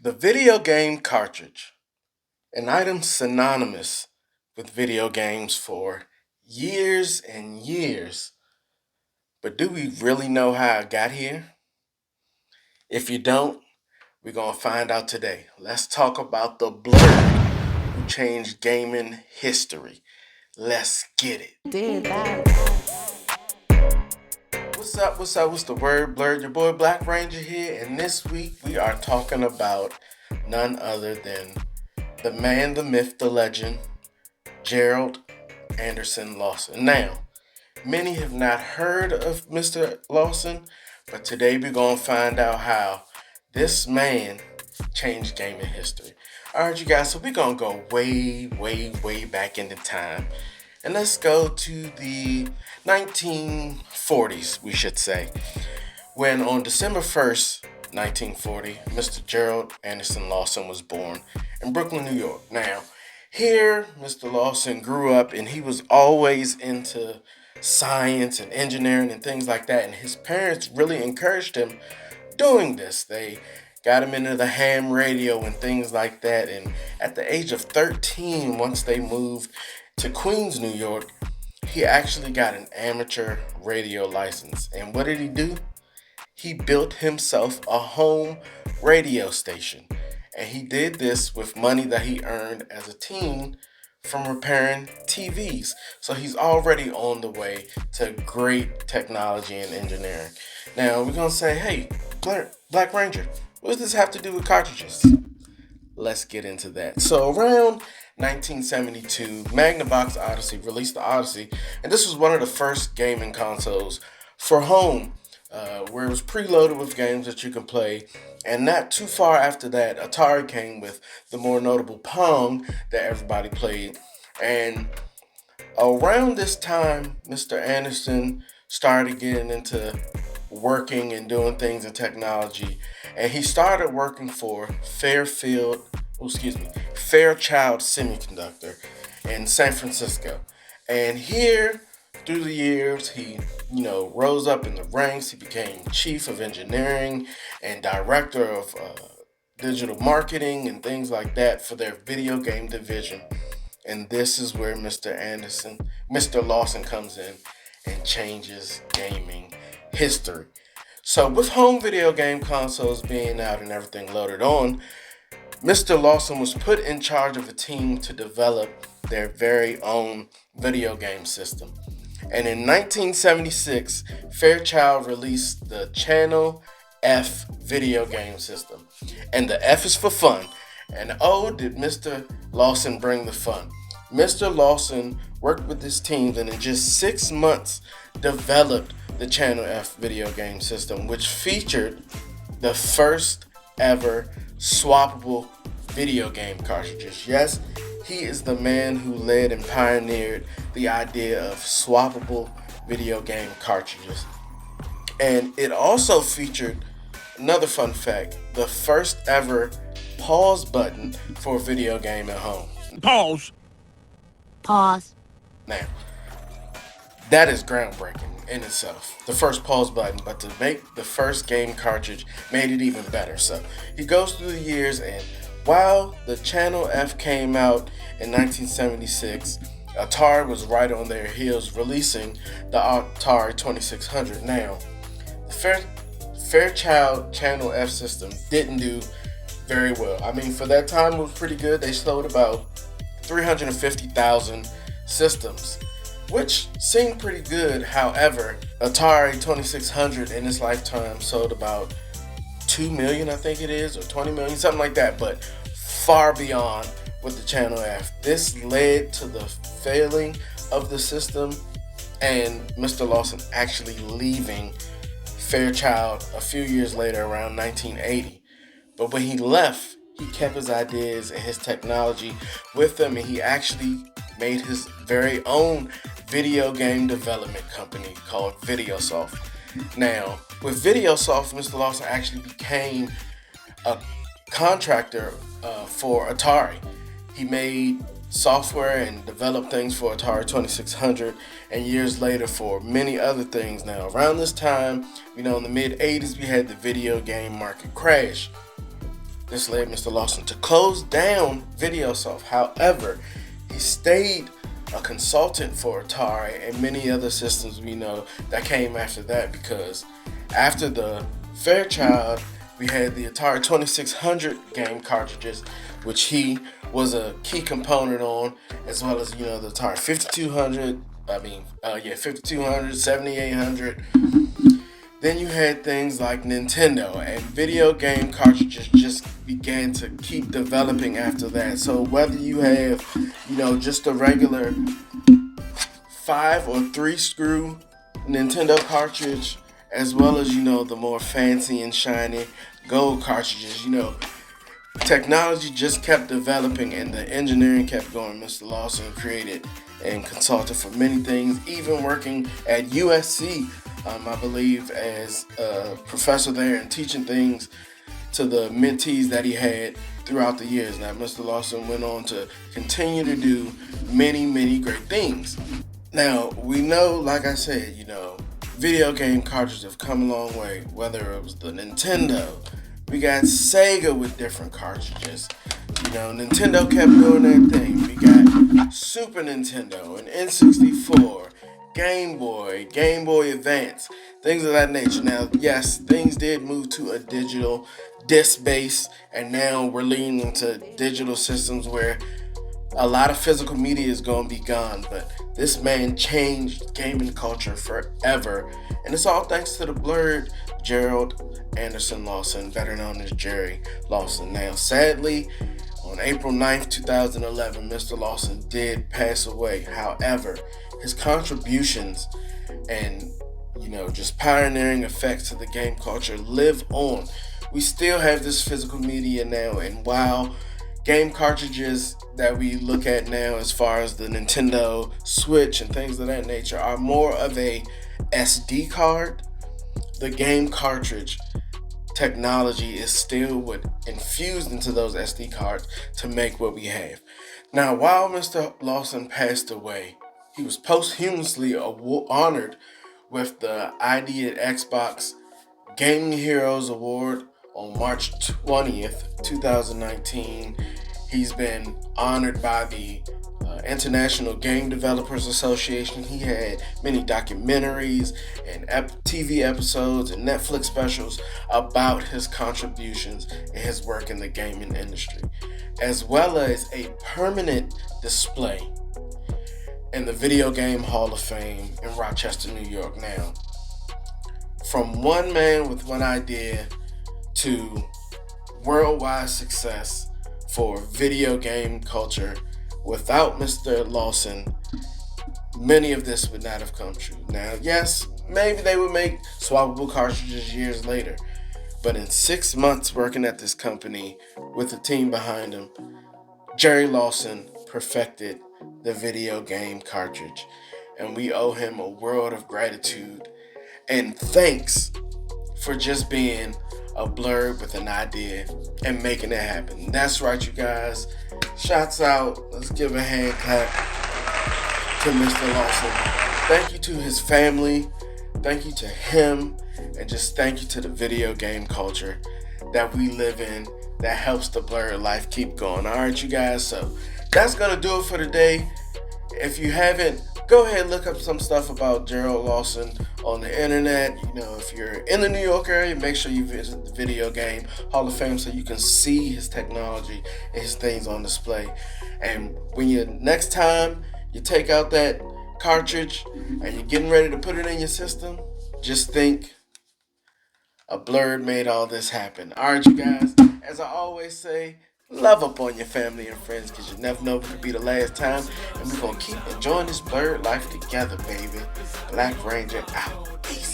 The video game cartridge, an item synonymous with video games for years and years. But do we really know how it got here? If you don't, we're going to find out today. Let's talk about the Blerd who changed gaming history. Let's get it. Did that. What's up? What's the word? Blerd, your boy Black Ranger here, and this week we are talking about none other than the man, the myth, the legend, Gerald Anderson Lawson. Now, many have not heard of Mr. Lawson, but today we're going to find out how this man changed gaming history. Alright, you guys, so we're going to go way back into time. And let's go to the 1940s, we should say, when on December 1st, 1940, Mr. Gerald Anderson Lawson was born in Brooklyn, New York. Now, here, Mr. Lawson grew up and he was always into science and engineering and things like that. And his parents really encouraged him doing this. They got him into the ham radio and things like that. And at the age of 13, once they moved to Queens, New York, he actually got an amateur radio license. And what did he do? He built himself a home radio station. And he did this with money that he earned as a teen from repairing TVs. So he's already on the way to great technology and engineering. Now we're going to say, hey, Black Ranger, what does this have to do with cartridges? Let's get into that. So around 1972, Magnavox Odyssey released the Odyssey, and this was one of the first gaming consoles for home, where it was preloaded with games that you can play. And not too far after that, Atari came with the more notable Pong that everybody played. And around this time, Mr. Anderson started getting into working and doing things in technology, and he started working for Fairchild Semiconductor in San Francisco. And here, through the years, he rose up in the ranks. He became chief of engineering and director of digital marketing and things like that for their video game division. And this is where Mr. Lawson comes in and changes gaming history. So with home video game consoles being out and everything loaded on, Mr. Lawson was put in charge of a team to develop their very own video game system. And in 1976, Fairchild released the Channel F video game system. And the F is for fun. And oh, did Mr. Lawson bring the fun. Mr. Lawson worked with his team and in just 6 months developed the Channel F video game system, which featured the first ever swappable video game cartridges. Yes, he is the man who led and pioneered the idea of swappable video game cartridges. And it also featured, another fun fact, the first ever pause button for a video game at home. Pause. Now, that is groundbreaking in itself, the first pause button, but to make the first game cartridge made it even better. So he goes through the years, and while the Channel F came out in 1976, Atari was right on their heels releasing the Atari 2600. Now, the Fairchild Channel F system didn't do very well. I mean, for that time it was pretty good. They sold about 350,000 systems, which seemed pretty good. However, Atari 2600 in its lifetime sold about 2 million, I think it is, or 20 million, something like that, but far beyond with the Channel F. This led to the failing of the system and Mr. Lawson actually leaving Fairchild a few years later, around 1980. But when he left, he kept his ideas and his technology with him, and he actually made his very own video game development company called VideoSoft. Now, with VideoSoft, Mr. Lawson actually became a contractor for Atari. He made software and developed things for Atari 2600 and years later for many other things. Now, around this time, in the mid 80s, we had the video game market crash. This led Mr. Lawson to close down VideoSoft. However, he stayed a consultant for Atari and many other systems we know that came after that, because after the Fairchild, we had the Atari 2600 game cartridges, which he was a key component on, as well as, the Atari 5200, 5200, 7800. Then you had things like Nintendo, and video game cartridges just began to keep developing after that. So whether you have, just a regular 5 or 3 screw Nintendo cartridge, as well as, the more fancy and shiny gold cartridges, technology just kept developing and the engineering kept going. Mr. Lawson created and consulted for many things, even working at USC, I believe, as a professor there and teaching things to the mentees that he had throughout the years. Now, Mr. Lawson went on to continue to do many, many great things. Now, we know, like I said, video game cartridges have come a long way, whether it was the Nintendo. We got Sega with different cartridges. Nintendo kept doing their thing. We got Super Nintendo and N64, Game Boy Advance, things of that nature. Now, yes, things did move to a digital disc base, and now we're leaning into digital systems where a lot of physical media is going to be gone, but this man changed gaming culture forever, and it's all thanks to the Blerd Gerald Anderson Lawson, better known as Jerry Lawson. Now, sadly, on April 9th, 2011, Mr. Lawson did pass away. However, his contributions and, just pioneering effects to the game culture live on. We still have this physical media now, and while game cartridges that we look at now, as far as the Nintendo Switch and things of that nature, are more of a SD card, the game cartridge technology is still what infused into those SD cards to make what we have. Now, while Mr. Lawson passed away, he was posthumously honored with the ID at Xbox Gaming Heroes Award on March 20th, 2019. He's been honored by the International Game Developers Association. He had many documentaries and TV episodes and Netflix specials about his contributions and his work in the gaming industry, as well as a permanent display in the Video Game Hall of Fame in Rochester, New York. Now, from one man with one idea to worldwide success for video game culture, without Mr. Lawson, many of this would not have come true. Now, yes, maybe they would make swappable cartridges years later, but in 6 months working at this company with the team behind him, Jerry Lawson perfected the video game cartridge, and we owe him a world of gratitude and thanks for just being a blurb with an idea and making it happen. That's right, you guys. Shouts out. Let's give a hand clap to Mr. Lawson. Thank you to his family. Thank you to him. And just thank you to the video game culture that we live in that helps the Blerd Life keep going. All right, you guys. So that's going to do it for today. If you haven't, go ahead and look up some stuff about Gerald Lawson on the internet. If you're in the New York area, make sure you visit the Video Game Hall of Fame so you can see his technology and his things on display. And when next time you take out that cartridge and you're getting ready to put it in your system, just think a Blerd made all this happen. All right, you guys. As I always say, love up on your family and friends, because you never know if it could be the last time. And we're going to keep enjoying this Blerd Life together, baby. Black Ranger out. Peace.